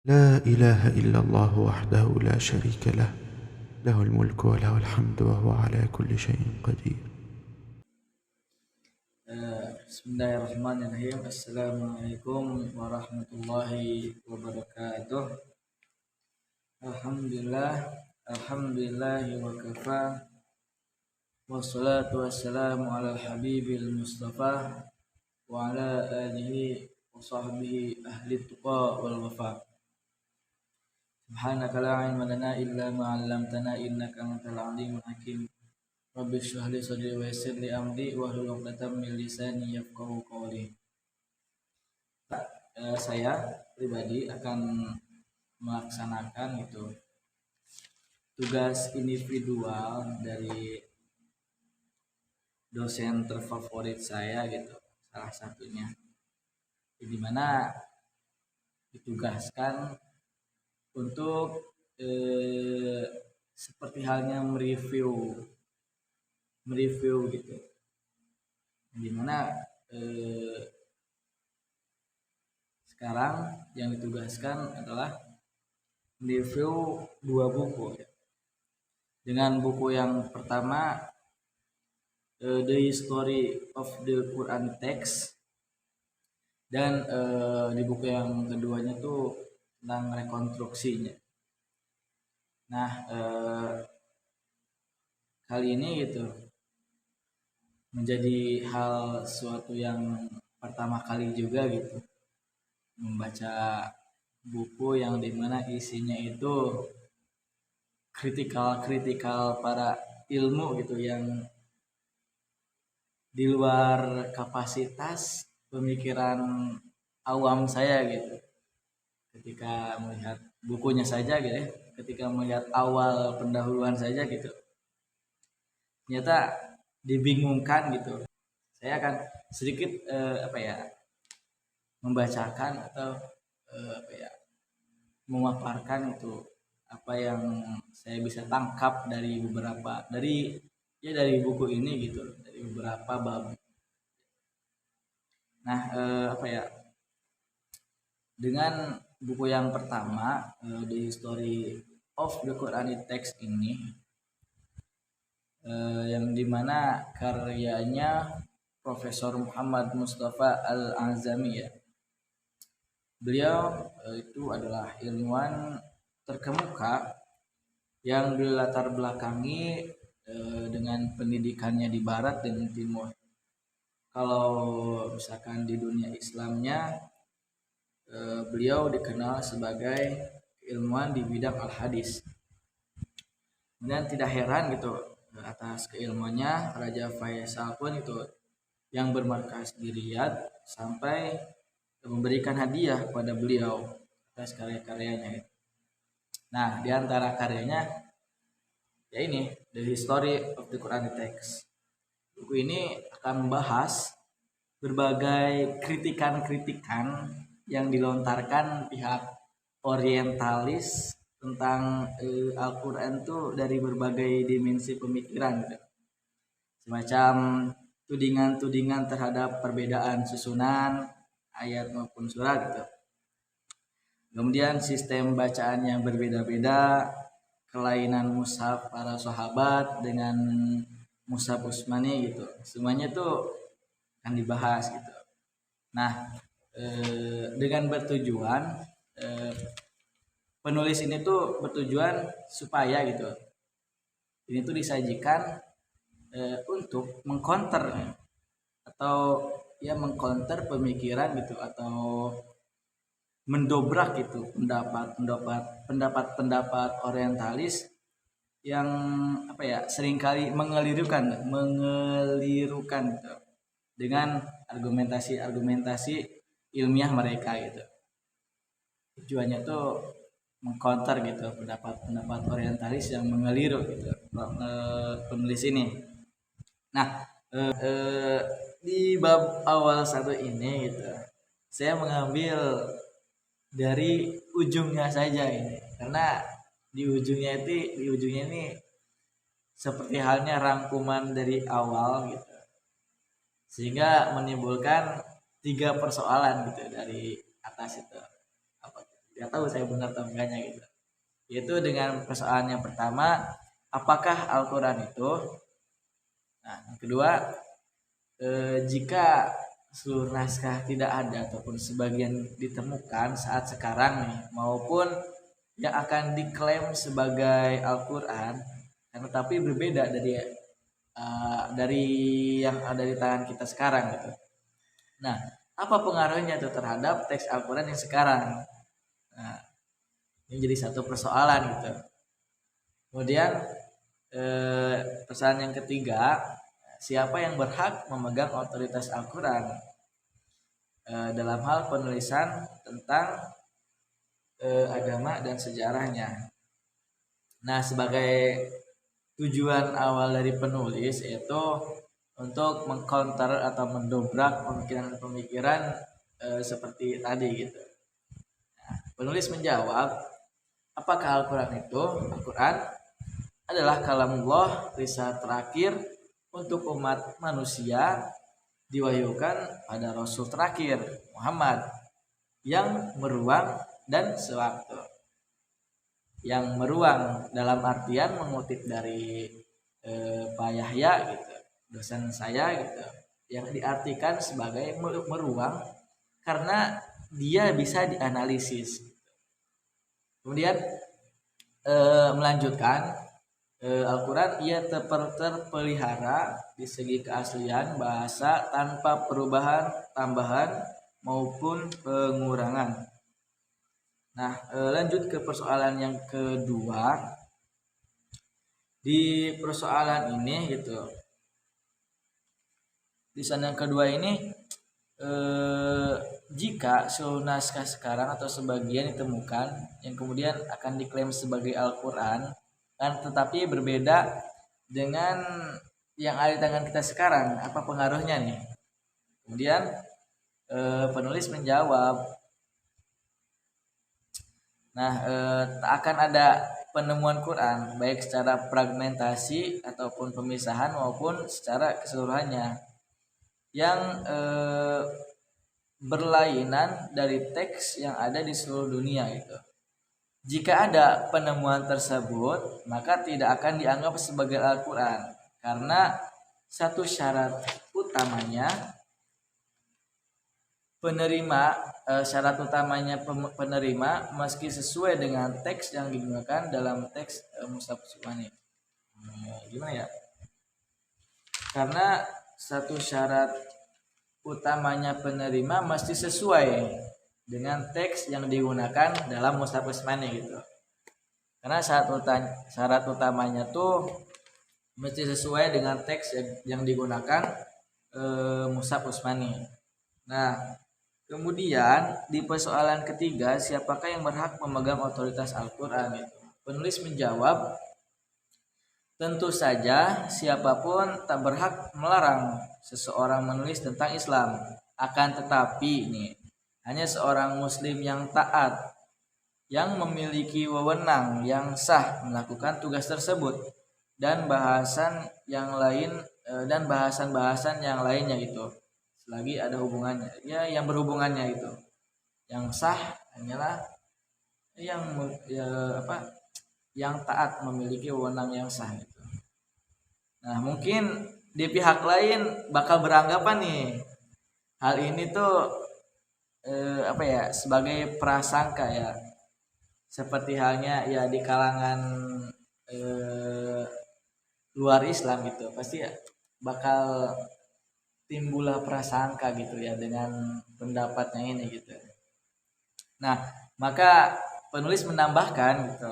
لا إله إلا الله وحده لا شريك له، له الملك وله الحمد وهو على كل شيء قدير. Bismillahirrahmanirrahim. Assalamualaikum warahmatullahi wabarakatuh. Alhamdulillahi wa kafa. Wassalatu wassalamu ala habibil mustafa wa ala alihi wa sahbihi ahli tuqa wal wafa. Subhanaka la ilma lana illa ma 'allamtana innaka antal alimul hakim. Rabbi shrah li sadri wa yassir li amri wahlul 'uqdatam min lisani yafqahu qawli. Saya pribadi akan melaksanakan tugas individual dari dosen terfavorit saya salah satunya di mana ditugaskan untuk seperti halnya mereview dimana sekarang yang ditugaskan adalah mereview 2 buku dengan buku yang pertama The History of the Quran Text, dan di buku yang keduanya tuh tentang rekonstruksinya. Nah, kali ini menjadi hal suatu yang pertama kali juga membaca buku yang dimana isinya itu kritikal para ilmu yang di luar kapasitas pemikiran awam saya ketika melihat bukunya saja ketika melihat awal pendahuluan saja ternyata dibingungkan Saya akan sedikit membacakan atau memaparkan apa yang saya bisa tangkap dari dari buku ini dari beberapa bab. Nah, dengan buku yang pertama, The History of the Quranic Text ini, yang dimana karyanya Profesor Muhammad Mustafa Al-Azami Beliau itu adalah ilmuwan terkemuka yang dilatar belakangi dengan pendidikannya di barat dan timur. Kalau misalkan di dunia Islamnya, beliau dikenal sebagai ilmuwan di bidang al-hadis. Kemudian tidak heran atas keilmuannya Raja Faisal pun yang bermarkas di Riyadh sampai memberikan hadiah kepada beliau atas karya-karyanya. Nah, di antara karyanya ini The History of the Quranic Text. Buku ini akan membahas berbagai kritikan-kritikan yang dilontarkan pihak orientalis tentang Al-Quran itu dari berbagai dimensi pemikiran semacam tudingan-tudingan terhadap perbedaan susunan ayat maupun surat kemudian sistem bacaan yang berbeda-beda, kelainan mushaf para sahabat dengan mushaf Utsmani semuanya itu akan dibahas Nah, dengan bertujuan penulis ini tuh bertujuan supaya ini tuh disajikan untuk mengcounter atau mengcounter pemikiran atau mendobrak pendapat orientalis yang seringkali mengelirukan dengan argumentasi ilmiah mereka Tujuannya tuh mengcounter pendapat orientalis yang mengeliru penulis ini. Nah, di bab awal satu ini saya mengambil dari ujungnya saja karena di ujungnya ini seperti halnya rangkuman dari awal sehingga menimbulkan 3 persoalan dari atas Tidak tahu saya benar atau enggaknya gitu. Yaitu dengan persoalan yang pertama, apakah Al-Quran itu? Nah, yang kedua, jika seluruh naskah tidak ada ataupun sebagian ditemukan saat sekarang nih, maupun yang akan diklaim sebagai Al-Quran, tetapi berbeda dari yang ada di tangan kita sekarang gitu. Nah, apa pengaruhnya itu terhadap teks Al-Quran yang sekarang? Nah, ini jadi satu persoalan gitu. Kemudian persoalan yang ketiga, siapa yang berhak memegang otoritas Al-Quran dalam hal penulisan tentang agama dan sejarahnya. Nah, sebagai tujuan awal dari penulis yaitu untuk mengcounter atau mendobrak pemikiran-pemikiran seperti tadi gitu. Nah, penulis menjawab, apakah Al-Quran adalah kalamullah, risalah terakhir untuk umat manusia, diwahyukan pada Rasul terakhir Muhammad yang meruang dan sewaktu. Yang meruang dalam artian mengutip dari Pak Yahya gitu, dosen saya gitu, yang diartikan sebagai meruang karena dia bisa dianalisis. Kemudian melanjutkan, Al-Quran ia terpelihara di segi keaslian bahasa tanpa perubahan, tambahan maupun pengurangan. Nah, lanjut ke persoalan yang kedua. Di persoalan ini gitu, di sana yang kedua ini, jika seluruh naskah sekarang atau sebagian ditemukan yang kemudian akan diklaim sebagai Al-Quran, kan tetapi berbeda dengan yang ada di tangan kita sekarang, apa pengaruhnya nih? Kemudian penulis menjawab, nah, tak akan ada penemuan Quran baik secara fragmentasi ataupun pemisahan maupun secara keseluruhannya yang berlainan dari teks yang ada di seluruh dunia gitu. Jika ada penemuan tersebut, maka tidak akan dianggap sebagai Al-Quran karena satu syarat utamanya syarat utamanya penerima meski sesuai dengan teks yang digunakan dalam teks Mushaf Usmani. Gimana ya? Karena satu syarat utamanya penerima mesti sesuai dengan teks yang digunakan dalam Mushaf Usmani gitu. Karena syarat utamanya tuh mesti sesuai dengan teks yang digunakan Mushaf Usmani. Nah, kemudian di persoalan ketiga, siapakah yang berhak memegang otoritas Al-Quran itu? Penulis menjawab, tentu saja siapapun tak berhak melarang seseorang menulis tentang Islam. Akan tetapi ini hanya seorang muslim yang taat yang memiliki wewenang yang sah melakukan tugas tersebut dan bahasan yang lain dan bahasan-bahasan yang lainnya gitu. Selagi ada hubungannya, ya yang berhubungannya itu. Yang sah hanyalah yang taat memiliki wewenang yang sah itu. Nah, mungkin di pihak lain bakal beranggapan nih hal ini tuh sebagai prasangka ya. Seperti halnya ya di kalangan luar Islam gitu. Pasti bakal timbullah prasangka gitu ya dengan pendapatnya ini gitu. Nah, maka penulis menambahkan gitu,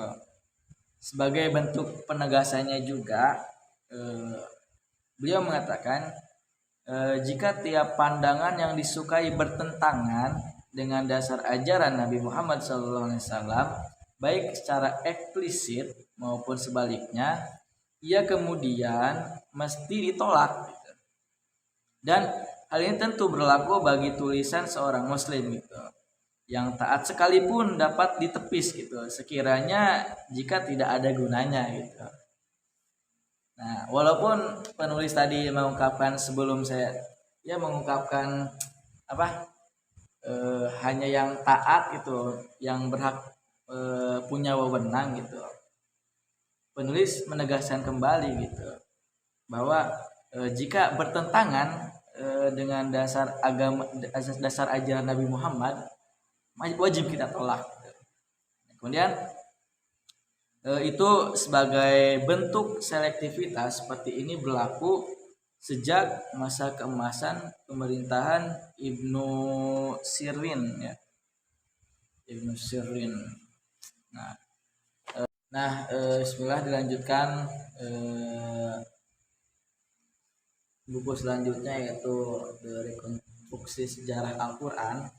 sebagai bentuk penegasannya juga beliau mengatakan jika tiap pandangan yang disukai bertentangan dengan dasar ajaran Nabi Muhammad SAW, baik secara eksplisit maupun sebaliknya, ia kemudian mesti ditolak. Dan hal ini tentu berlaku bagi tulisan seorang muslim gitu. Yang taat sekalipun dapat ditepis gitu, sekiranya jika tidak ada gunanya gitu. Nah, walaupun penulis tadi mengungkapkan sebelum saya mengungkapkan hanya yang taat gitu yang berhak punya wewenang gitu. Penulis menegaskan kembali gitu bahwa jika bertentangan dengan dasar agama, dasar ajaran Nabi Muhammad, wajib kita tolak gitu. Kemudian itu sebagai bentuk selektivitas seperti ini berlaku sejak masa keemasan pemerintahan Ibnu Sirin ya. Ibnu Sirin. Bismillah dilanjutkan buku selanjutnya yaitu Rekonstruksi Sejarah Al-Quran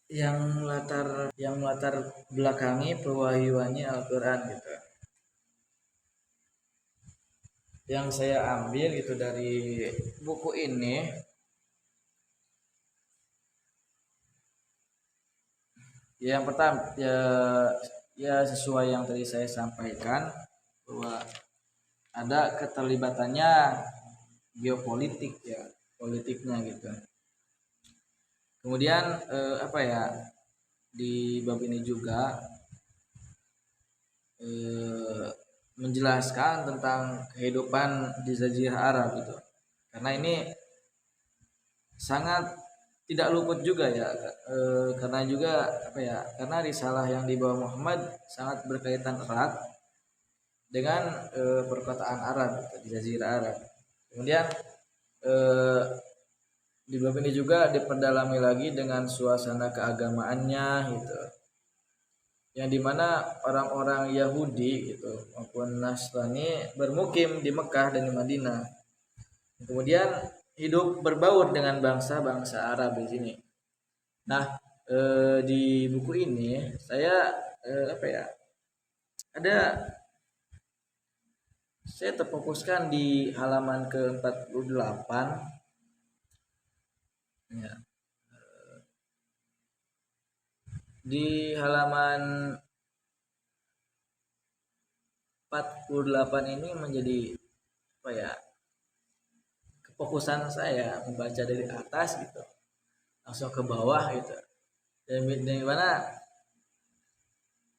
yang melatar belakangi pewahyuannya Al-Quran gitu. Yang saya ambil itu dari buku ini yang pertama ya sesuai yang tadi saya sampaikan bahwa ada keterlibatannya geopolitik ya, politiknya gitu. Kemudian di bab ini juga menjelaskan tentang kehidupan di Jazirah Arab gitu. Karena ini sangat tidak luput juga ya, karena juga karena risalah yang dibawa Muhammad sangat berkaitan erat dengan perkotaan Arab gitu, di Jazirah Arab. Kemudian di bab ini juga diperdalami lagi dengan suasana keagamaannya gitu, yang dimana orang-orang Yahudi gitu maupun Nasrani bermukim di Mekah dan di Madinah, kemudian hidup berbaur dengan bangsa-bangsa Arab di sini. Nah, di buku ini saya saya terfokuskan di halaman ke-48 ya. Di halaman 48 ini menjadi kefokusan saya membaca dari atas gitu langsung ke bawah gitu, dan di mana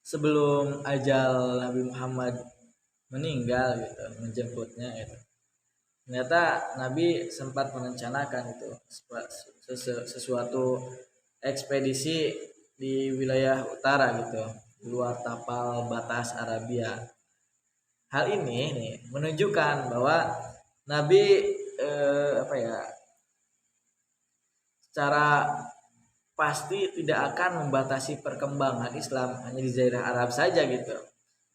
sebelum ajal Nabi Muhammad meninggal gitu, menjemputnya gitu, ternyata Nabi sempat merencanakan itu sesuatu ekspedisi di wilayah utara gitu, luar tapal batas Arabia. Hal ini nih menunjukkan bahwa Nabi secara pasti tidak akan membatasi perkembangan Islam hanya di Jazirah Arab saja gitu.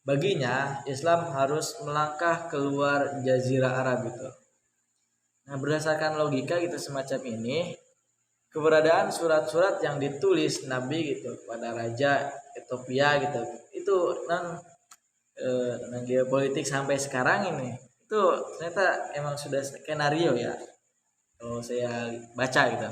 Baginya Islam harus melangkah keluar Jazirah Arab gitu. Nah, berdasarkan logika gitu semacam ini, keberadaan surat-surat yang ditulis Nabi gitu pada raja Ethiopia gitu, itu tentang geopolitik sampai sekarang ini itu ternyata emang sudah skenario ya kalau saya baca gitu.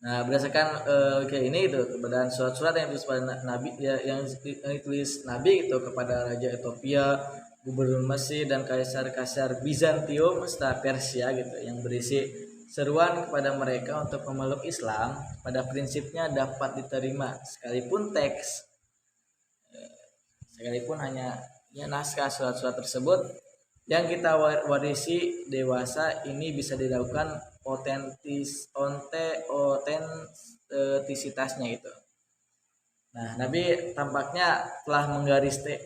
Nah, berdasarkan kayak ini itu keberadaan surat-surat yang ditulis pada Nabi ya, yang ditulis Nabi itu kepada raja Ethiopia, gubernur Mesir dan kaisar-kaisar Bizantium serta Persia gitu, yang berisi seruan kepada mereka untuk memeluk Islam pada prinsipnya dapat diterima sekalipun hanya naskah surat-surat tersebut yang kita warisi dewasa ini bisa dilakukan otentisitasnya itu. Nah, Nabi tampaknya telah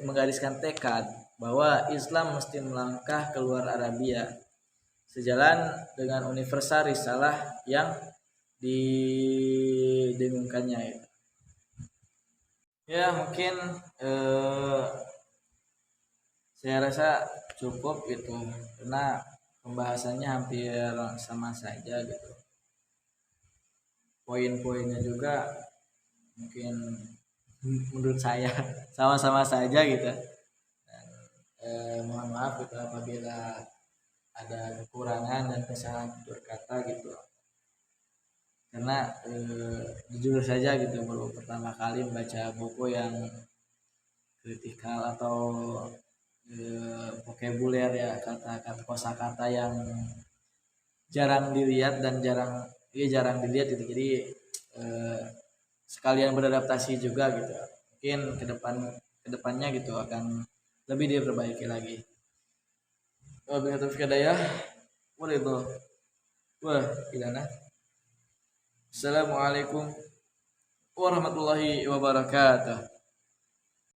menggariskan tekad bahwa Islam mesti melangkah keluar Arabia sejalan dengan universal risalah yang didengungkannya itu. Ya mungkin saya rasa cukup gitu karena pembahasannya hampir sama saja gitu. Poin-poinnya juga mungkin menurut saya sama-sama saja gitu. Dan, mohon maaf gitu apabila ada kekurangan dan kesalahan tutur kata gitu. Karena jujur saja gitu baru pertama kali membaca buku yang kritikal atau vokabuler ya, kata-kata kosakata yang jarang dilihat dan jarang dilihat gitu. Jadi sekalian beradaptasi juga gitu. Mungkin kedepannya gitu akan lebih diperbaiki lagi. Wabillahi taufiq hidayah. Wah, gimana? Assalamualaikum warahmatullahi wabarakatuh.